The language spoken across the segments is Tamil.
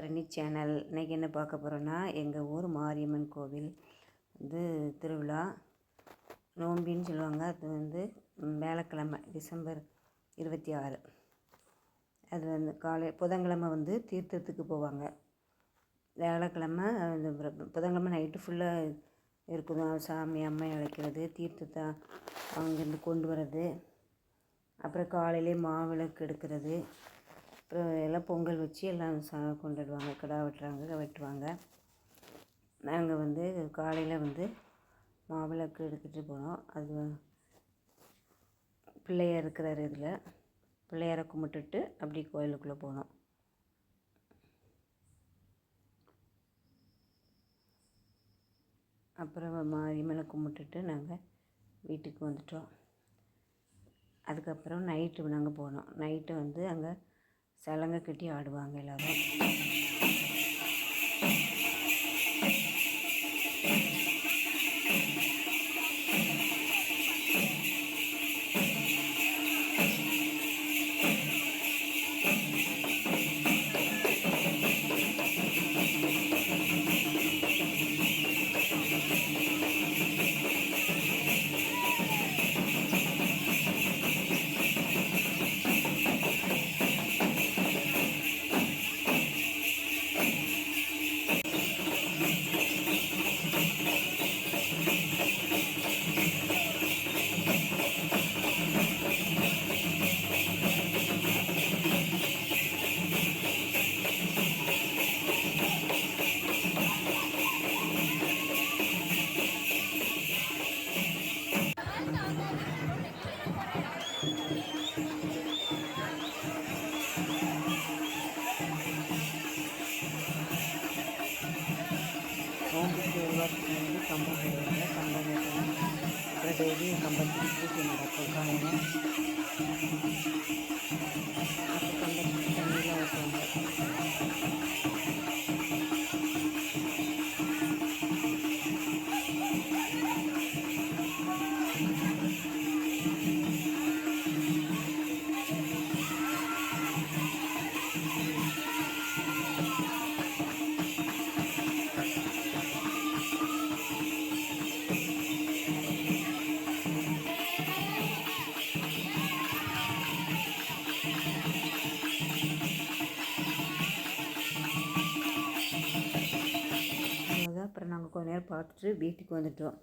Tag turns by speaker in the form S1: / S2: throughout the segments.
S1: பரணி சேனல். இன்றைக்கி என்ன பார்க்க போகிறோன்னா, எங்கள் ஊர் மாரியம்மன் கோவில் திருவிழா நோம்பின்னு சொல்லுவாங்க. அது வியாழக்கிழமை டிசம்பர் 26. அது புதன்கிழமை தீர்த்தத்துக்கு போவாங்க. வியாழக்கிழமை புதன்கிழமை நைட்டு ஃபுல்லாக இருக்குது. சாமி அம்மை அழைக்கிறது, தீர்த்தத்தை அங்கேருந்து கொண்டு வர்றது, அப்புறம் காலையிலே மாவிளக்கு எடுக்கிறது, அப்புறம் எல்லாம் பொங்கல் வச்சு எல்லாம் கொண்டாடுவாங்க. கிடா வெட்டுவாங்க. நாங்கள் காலையில் மாவிளக்கு எடுத்துகிட்டு போனோம். அது பிள்ளையார் இருக்கிறார். இதில் பிள்ளையாரை கும்பிட்டுட்டு அப்படி கோயிலுக்குள்ளே போனோம். அப்புறம் மாரியம்மனை கும்பிட்டுட்டு நாங்கள் வீட்டுக்கு வந்துட்டோம். அதுக்கப்புறம் நைட்டு நாங்கள் போனோம். நைட்டு அங்கே சலங்கை கட்டி ஆடுவாங்க எல்லோரும். நோம்புக்கு ஒரு வாரத்துக்கு கம்பம் போடுவாங்க. கம்பம் கட்டணும். அப்புறம் டெய்லி கம்பத்துக்கு பூஜை நடக்கும் காலையில். அப்புறம் கம்பத்துக்கு தண்ணியெலாம் ஊற்றுவாங்க. அப்புறம் நாங்கள் கொஞ்ச நேரம் பார்த்துட்டு வீட்டுக்கு வந்துட்டோம்.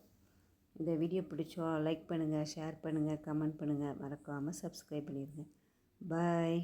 S1: இந்த வீடியோ பிடிச்சா லைக் பண்ணுங்கள், ஷேர் பண்ணுங்கள், கமெண்ட் பண்ணுங்கள். மறக்காமல் சப்ஸ்கிரைப் பண்ணிடுங்க. பாய்.